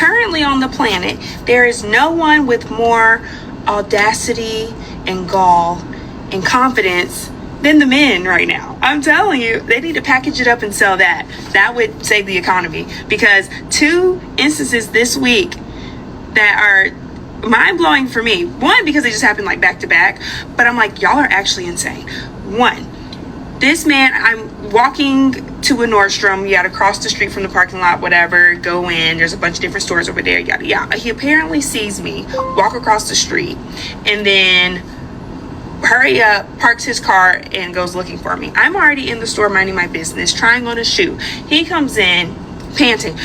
currently on the planet, there is no one with more audacity and gall and confidence than the men right now. I'm telling you, they need to package it up and sell that. That would save the economy, because 2 instances this week that are mind-blowing for me. One, because they just happened like back to back, but I'm like, y'all are actually insane. One, this man, I'm walking to a Nordstrom, you gotta cross the street from the parking lot, whatever, go in, there's a bunch of different stores over there, yada yada. He apparently sees me walk across the street and then hurry up, parks his car, and goes looking for me. I'm already in the store minding my business, trying on a shoe. He comes in panting,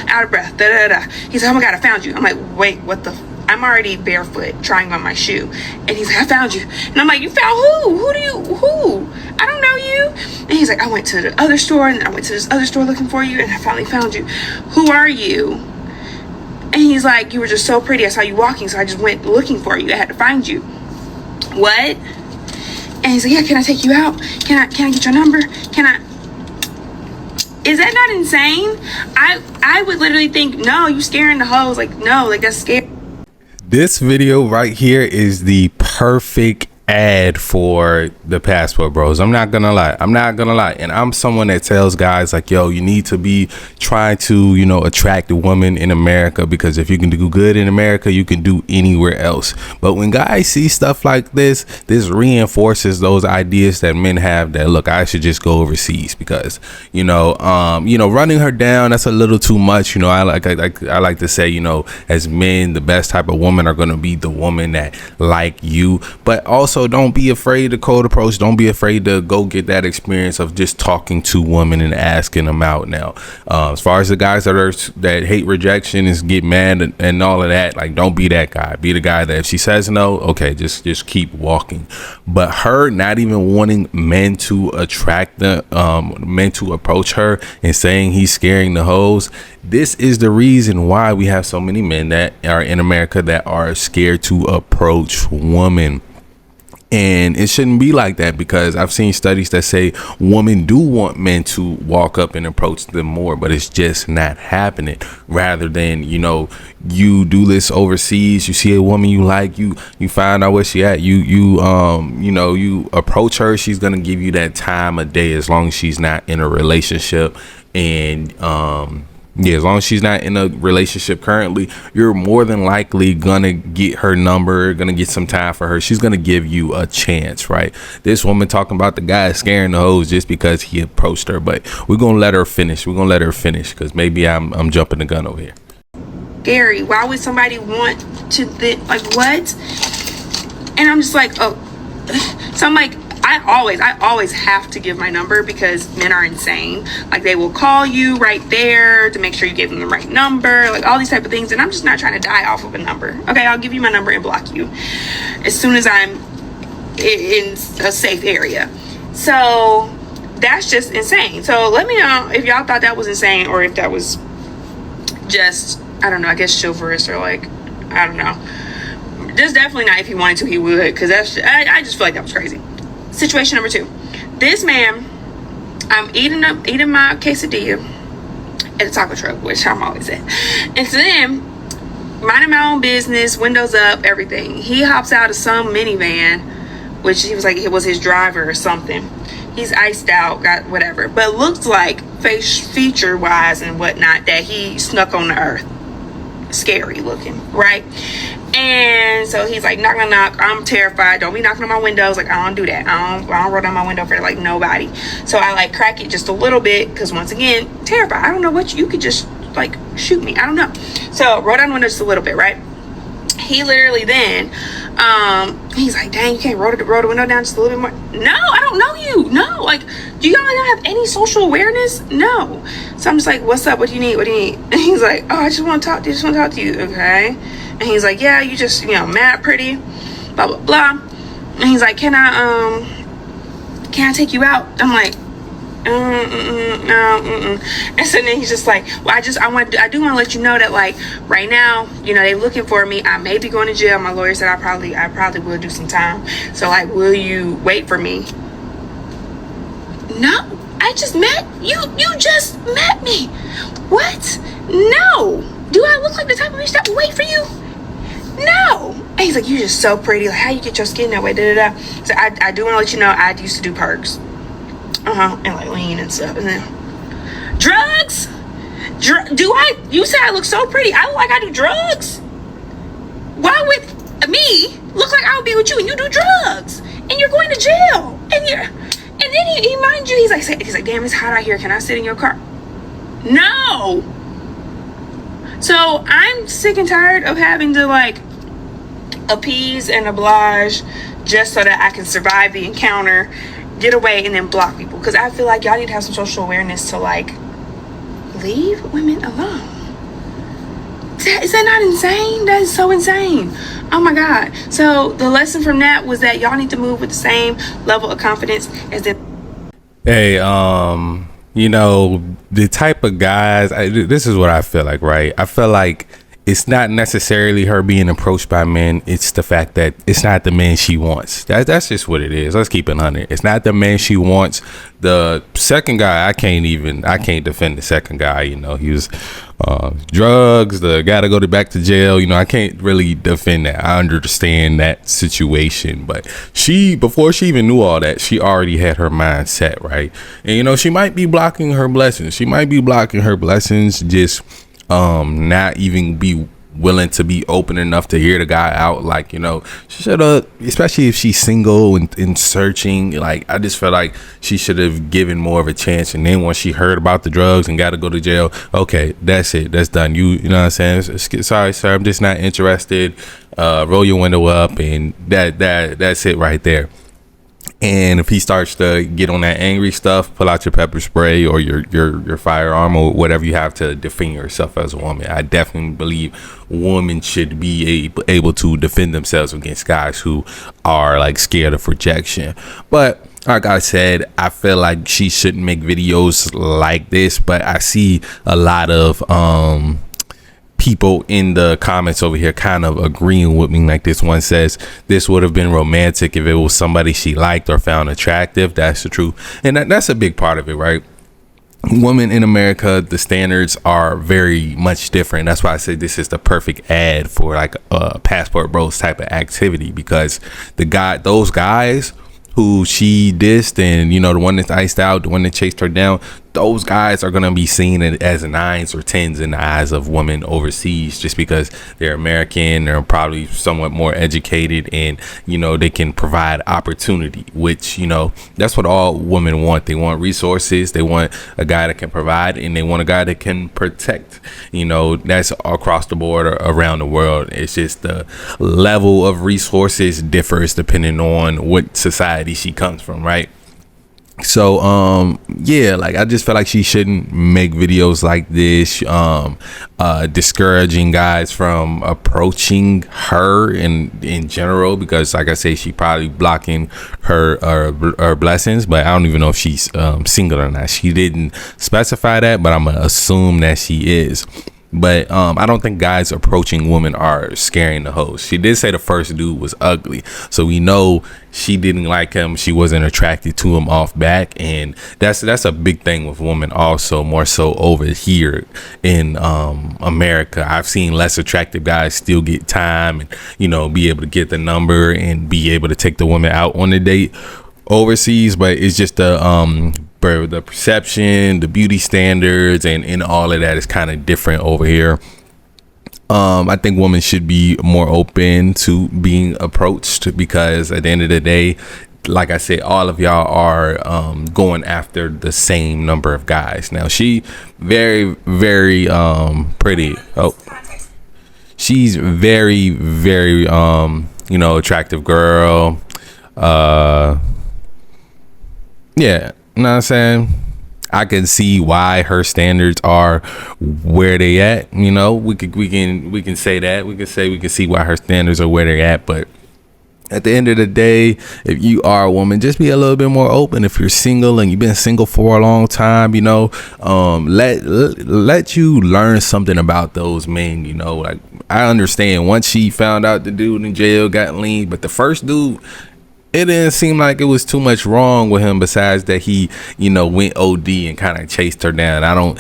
out of breath, da da da. He's like, oh my God, I found you. I'm like, wait, what the I'm already barefoot trying on my shoe, and he's like, I found you. And I'm like, you found who? Who? I don't know you. And he's like, I went to the other store, and I went to this other store looking for you, and I finally found you. Who are you? And he's like, you were just so pretty, I saw you walking, so I just went looking for you. I had to find you. What? And he's like, yeah, can I take you out? Can I get your number? Is that not insane? I would literally think, no, you scaring the hoes. Like, no, like that's scary. This video right here is the perfect ad for the passport bros. I'm not gonna lie. And I'm someone that tells guys like, yo, you need to be trying to, attract a woman in America, because if you can do good in America, you can do anywhere else. But when guys see stuff like this reinforces those ideas that men have that, look, I should just go overseas, because running her down, that's a little too much. I like to say, as men, the best type of woman are going to be the woman that like you. But also, don't be afraid to cold approach. Don't be afraid to go get that experience of just talking to women and asking them out. Now, as far as the guys that hate rejection and get mad and all of that, like, don't be that guy. Be the guy that if she says no, okay, just keep walking. But her not even wanting men to attract men to approach her and saying he's scaring the hoes. This is the reason why we have so many men that are in America that are scared to approach women. And it shouldn't be like that, because I've seen studies that say women do want men to walk up and approach them more, but it's just not happening. Rather than, you do this overseas, you see a woman you like, you find out where she at, you approach her, she's gonna give you that time of day, as long as she's not in a relationship. And as long as she's not in a relationship currently, you're more than likely gonna get her number, gonna get some time for her. She's gonna give you a chance, right? This woman talking about the guy scaring the hoes just because he approached her, but we're gonna let her finish. Because maybe I'm jumping the gun over here. Gary, why would somebody want to like what? And I'm just like, oh. So I'm like, I always have to give my number, because men are insane. Like, they will call you right there to make sure you give them the right number, like all these type of things. And I'm just not trying to die off of a number. Okay, I'll give you my number and block you as soon as I'm in a safe area. So that's just insane. So let me know if y'all thought that was insane, or if that was just, I don't know, I guess chivalrous, or like, I don't know. Just definitely not. If he wanted to, he would, because I just feel like that was crazy. Situation number 2. This man, I'm eating my quesadilla at the taco truck, which I'm always at. And so then, minding my own business, windows up, everything. He hops out of some minivan, which he was like, it was his driver or something. He's iced out, got whatever. But looks like, feature-wise and whatnot, that he snuck on the earth. Scary looking, right? And so he's like, knock. I'm terrified. Don't be knocking on my windows. Like, I don't do that. I don't roll down my window for like nobody. So I like crack it just a little bit, because once again, terrified. I don't know what you could just like shoot me. I don't know. So roll down the window just a little bit, right? He literally then, he's like, dang, you can't roll the window down just a little bit more. No, I don't know you. No, like, do y'all not have any social awareness? No. So I'm just like, what's up? What do you need? And he's like, oh, I just want to talk to you. Okay. And he's like, yeah, you just, mad pretty, blah, blah, blah. And he's like, can I take you out? I'm like, no. And so then he's just like, well, I do want to let you know that, like, right now, they looking for me. I may be going to jail. My lawyer said I probably will do some time. So, like, will you wait for me? No, I just met you. You just met me. What? No. Do he's like, you're just so pretty. Like, how you get your skin that way? Da da da. So I do want to let you know, I used to do perks, and like lean and stuff, and then drugs. Do I? You say I look so pretty. I look like I do drugs. Why would me look like I would be with you and you do drugs and you're going to jail and then he mind you, he's like, damn, it's hot out here. Can I sit in your car? No. So I'm sick and tired of having to like appease and oblige just so that I can survive the encounter, get away, and then block people. Because I feel like y'all need to have some social awareness to like leave women alone. Is that not insane? That is so insane. Oh my God. So the lesson from that was that y'all need to move with the same level of confidence as the Hey, you know, the type of guys, this is what I feel like, right? I feel like it's not necessarily her being approached by men. It's the fact that it's not the man she wants. That's just what it is. Let's keep it 100. It's not the man she wants. The second guy, I can't defend the second guy. You know, he was drugs. The guy to go back to jail. You know, I can't really defend that. I understand that situation, but before she even knew all that, she already had her mind set, right? And you know, she might be blocking her blessings. Just not even be willing to be open enough to hear the guy out. Like, you know, she should have, especially if she's single and searching, like, I just felt like she should have given more of a chance. And then once she heard about the drugs and got to go to jail, okay, that's it, that's done. You know what I'm saying? Sorry sir, I'm just not interested. Roll your window up, and that's it right there. And if he starts to get on that angry stuff, pull out your pepper spray or your firearm or whatever you have to defend yourself as a woman. I definitely believe women should be able to defend themselves against guys who are like scared of rejection. But like I said, I feel like she shouldn't make videos like this. But I see a lot of people in the comments over here kind of agreeing with me. Like this one says, this would have been romantic if it was somebody she liked or found attractive. That's the truth, and that's a big part of it, right? Women in America, the standards are very much different. That's why I say this is the perfect ad for like a Passport Bros type of activity, because those guys who she dissed, and you know, the one that's iced out, the one that chased her down, those guys are going to be seen as 9s or 10s in the eyes of women overseas, just because they're American, they're probably somewhat more educated, and you know, they can provide opportunity, which, you know, that's what all women want. They want resources, they want a guy that can provide, and they want a guy that can protect. You know, that's across the board around the world. It's just the level of resources differs depending on what society she comes from, right? So yeah, like I just feel like she shouldn't make videos like this, discouraging guys from approaching her in general, because like I say, she probably blocking her blessings. But I don't even know if she's single or not. She didn't specify that, but I'm gonna assume that she is. But I don't think guys approaching women are scaring the hoes. She did say the first dude was ugly, so we know she didn't like him. She wasn't attracted to him off back, and that's a big thing with women. Also, more so over here in America, I've seen less attractive guys still get time, and you know, be able to get the number and be able to take the woman out on a date overseas. But it's just the perception, the beauty standards, and all of that is kind of different over here. I think women should be more open to being approached, because at the end of the day, like I said, all of y'all are going after the same number of guys. Now, she very, very pretty. Oh, she's very, very you know, attractive girl. Yeah. You know what I'm saying? I can see why her standards are where they at. You know, we can say that. We can see why her standards are where they're at. But at the end of the day, if you are a woman, just be a little bit more open. If you're single and you've been single for a long time, you know, let you learn something about those men. You know, like, I understand once she found out the dude in jail got lean, but the first dude, it didn't seem like it was too much wrong with him, besides that he, you know, went OD and kind of chased her down. I don't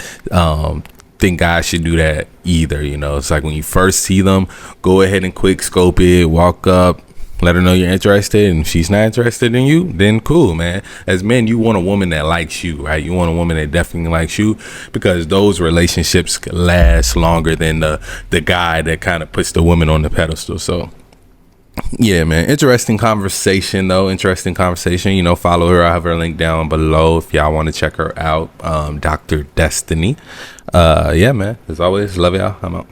think guys should do that either. You know, it's like when you first see them, go ahead and quick scope it, walk up, let her know you're interested, and if she's not interested in you, then cool, man. As men, you want a woman that likes you, right? You want a woman that definitely likes you, because those relationships last longer than the guy that kind of puts the woman on the pedestal. So yeah, man, interesting conversation though. Interesting conversation. You know, follow her. I have her link down below if y'all want to check her out. Dr. Destiny. Yeah, man, as always, love y'all. I'm out.